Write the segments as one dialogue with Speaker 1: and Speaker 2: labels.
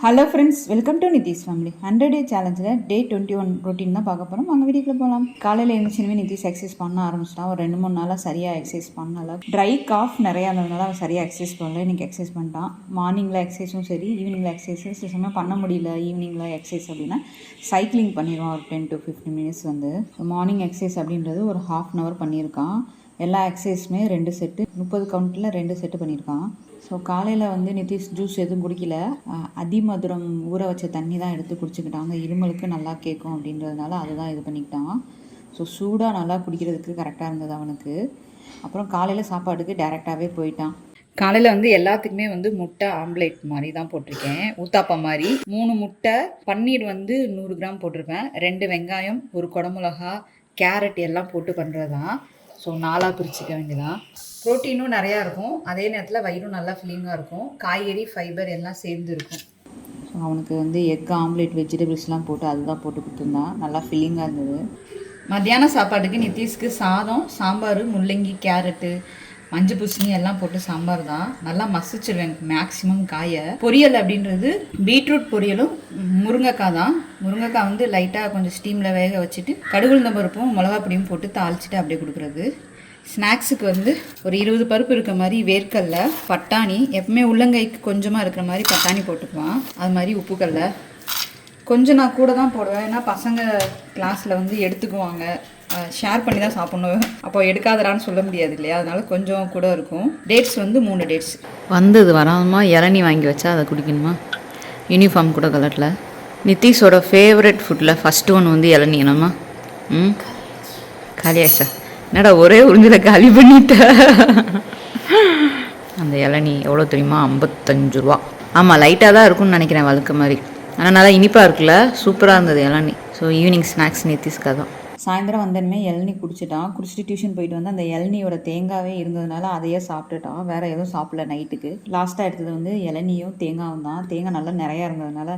Speaker 1: Hello friends, welcome to Nitish family. 100 day சேலஞ்சில் day 21 routine தான் பார்க்க போகிறோம். அங்கே வீடியோக்குள்ள போகலாம். காலையில் எழுந்துச்சுமே நிதிஷ் எக்ஸசைஸ் பண்ண ஆரம்பிச்சிட்டான். ஒரு 2-3 நாளாக சரியாக எக்ஸசைஸ் பண்ணல. ட்ரை காஃப் நிறையா இருந்ததுனால அவன் சரியாக எக்ஸசைஸ் பண்ணல. இன்றைக்கி எக்ஸசைஸ் பண்ணிட்டான். மார்னிங்கில் எக்ஸசைஸும் சரி, ஈவினிங்கில் எக்ஸசைஸ் சில சமயம் பண்ண முடியல. ஈவினிங்கில் எக்ஸசைஸ் அப்படின்னா சைக்கிளிங் பண்ணிடுவான். ஒரு 10 to 15 மினிட்ஸ் வந்து மார்னிங் எக்ஸசைஸ் அப்படின்றது ஒரு 1/2 hour பண்ணியிருக்கான். எல்லா எக்ஸசைஸுமே 2 செட்டு 30 கவுண்டில் 2 செட்டு பண்ணியிருக்கான். ஸோ காலையில் வந்து நிதிஷ் ஜூஸ் எதுவும் குடிக்கல. அதிமதுரம் ஊற வச்ச தண்ணி தான் எடுத்து குடிச்சிக்கிட்டான். அந்த இருமலுக்கு நல்லா கேட்கும் அப்படின்றதுனால அதுதான் இது பண்ணிக்கிட்டான். ஸோ சூடாக நல்லா குடிக்கிறதுக்கு கரெக்டாக இருந்தது அவனுக்கு. அப்புறம் காலையில் சாப்பாட்டுக்கு டைரெக்டாகவே போயிட்டான். காலையில் வந்து எல்லாத்துக்குமே வந்து முட்டை ஆம்லேட் மாதிரி தான் போட்டிருக்கேன். ஊத்தாப்பா மாதிரி 3 முட்டை, பன்னீர் வந்து 100 கிராம் போட்டிருப்பேன். 2 வெங்காயம், 1 குடமிளகா, கேரட் எல்லாம் போட்டு பண்ணுறது தான். ஸோ 4ஆக பிரிச்சுக்க வேண்டியதான். ப்ரோட்டீனும் நிறையா இருக்கும், அதே நேரத்தில் வயிறும் நல்லா ஃபில்லிங்காக இருக்கும். காய்கறி, ஃபைபர் எல்லாம் சேர்ந்து இருக்கும். ஸோ அவனுக்கு வந்து எக் ஆம்லேட், வெஜிடபிள்ஸ்லாம் போட்டு அதுதான் போட்டு கொடுத்துருந்தான். நல்லா ஃபில்லிங்காக இருந்தது. மத்தியான சாப்பாட்டுக்கு நிதிஷ்க்கு சாதம், சாம்பார், முள்ளங்கி, கேரட்டு, மஞ்சள் பூசணி எல்லாம் போட்டு சாம்பார் தான். நல்லா மசிச்சிருவேன் மேக்ஸிமம் காயை. பொரியல் அப்படின்றது பீட்ரூட் பொரியலும் முருங்கைக்காய் தான். முருங்கைக்காய் வந்து லைட்டாக கொஞ்சம் ஸ்டீமில் வேக வச்சுட்டு கடுகுளுந்த பருப்பும் மிளகா பொடியும் போட்டு தாளிச்சிட்டு அப்படியே கொடுக்குறது. ஸ்நாக்ஸுக்கு வந்து ஒரு 20 பருப்பு இருக்க மாதிரி வேர்க்கடலை, பட்டாணி, எப்பவுமே உள்ளங்கைக்கு கொஞ்சமாக இருக்கிற மாதிரி பட்டாணி போட்டுக்குவான். அது மாதிரி உப்புக்கடலை கொஞ்சம் நான் கூட தான் போடுவேன். ஏன்னா பசங்க கிளாஸில் வந்து எடுத்துக்குவாங்க, ஷேர் பண்ணி தான் சாப்பிட்ணும். அப்போ எடுக்காதரான்னு சொல்ல முடியாது இல்லையா, அதனால கொஞ்சம் கூட இருக்கும். டேட்ஸ் வந்து 3 டேட்ஸ்
Speaker 2: வந்தது வராமமா இளநீ வாங்கி வச்சா அதை குடிக்கணுமா. யூனிஃபார்ம் கூட கலரில். நிதிஷோட ஃபேவரட் ஃபுட்டில் ஃபஸ்ட்டு ஒன்று வந்து இளநீ. என்னம்மா காலியாச்சா? என்னடா ஒரே உறிஞ்சில் காலி பண்ணிட்ட. அந்த இளநீ எவ்வளோ தெரியுமா? 55 ரூபா. ஆமாம், லைட்டாக தான் இருக்கும்னு நினைக்கிறேன் வழுக்க மாதிரி. ஆனால் நல்லா இனிப்பாக இருக்குல்ல, சூப்பராக இருந்தது இளநீ. ஸோ ஈவினிங் ஸ்நாக்ஸ் நிதிஷ்காக தான்.
Speaker 1: சாயந்தரம் வந்தோடனே இளநீ குடிச்சிட்டான். குடிச்சிட்டு டியூஷன் போயிட்டு வந்து அந்த இளநியோட தேங்காவே இருந்ததுனால அதையே சாப்பிட்டுட்டான். வேறு எதுவும் சாப்பிடல நைட்டுக்கு. லாஸ்ட்டாக எடுத்தது வந்து இளநியும் தேங்காயும் தான். தேங்காய் நல்லா நிறையா இருந்ததுனால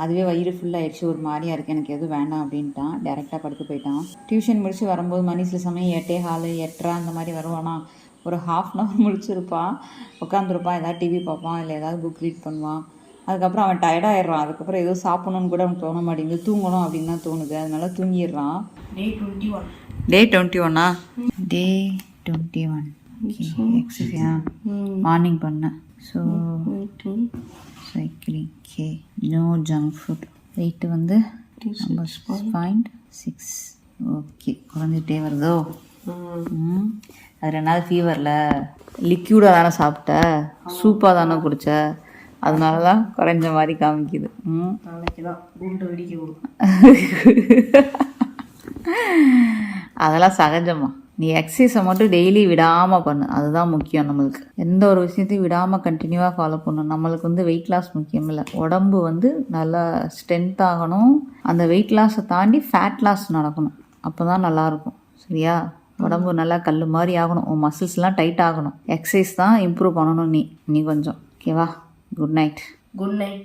Speaker 1: அதுவே வயிறு ஃபுல்லாகிடுச்சு, ஒரு மாதிரியாக இருக்குது, எனக்கு எதுவும் வேண்டாம் அப்படின்ட்டான். டேரெக்டாக படுத்து போயிட்டான். டியூஷன் முடிச்சு வரும்போது மணி சில சமயம் 8:15, 8:30 அந்த மாதிரி வருவானா. ஒரு 1/2 hour முடிச்சிருப்பான், உட்காந்துருப்பான், ஏதாவது டிவி பார்ப்பான், இல்லை ஏதாவது புக் ரீட் பண்ணுவான். அதுக்கப்புறம் அவன் டயர்டாகிடுறான். அதுக்கப்புறம் எதுவும் சாப்பிடணுன்னு கூட அவனுக்கு தோண மாட்டேங்குது, தூங்கணும் அப்படின்னு தான் தோணுது, அதனால தூங்கிடுறான்.
Speaker 2: டே 21.
Speaker 1: டே 21 டே 21 எக்ஸசைஸா மார்னிங் பண்ணேன். So cycling, no junk food. Weight வந்து 6.6. ஓகே, குறைஞ்சிட்டே வருதோ. அது 2 நாள் ஃபீவரில் லிக்யூடாக தானே சாப்பிட்ட, சூப்பாக தானே குடித்த, அதனால தான் குறைஞ்ச மாதிரி காமிக்குது. அதெல்லாம் சகஜமா. நீ எக்ஸசைஸை மட்டும் டெய்லி விடாமல் பண்ணு, அதுதான் முக்கியம். நம்மளுக்கு எந்த ஒரு விஷயத்தையும் விடாமல் கண்டினியூவாக ஃபாலோ பண்ணணும். நம்மளுக்கு வந்து வெயிட் லாஸ் முக்கியம் இல்லை, உடம்பு வந்து நல்லா ஸ்ட்ரென்த் ஆகணும். அந்த வெயிட் லாஸை தாண்டி ஃபேட் லாஸ் நடக்கணும், அப்போ தான் நல்லாயிருக்கும். சரியா? உடம்பு நல்லா கல் மாதிரி ஆகணும், உன் மசில்ஸ்லாம் டைட் ஆகணும். எக்ஸசைஸ் தான் இம்ப்ரூவ் பண்ணணும். நீ கொஞ்சம் ஓகேவா? Good night.
Speaker 2: Good night.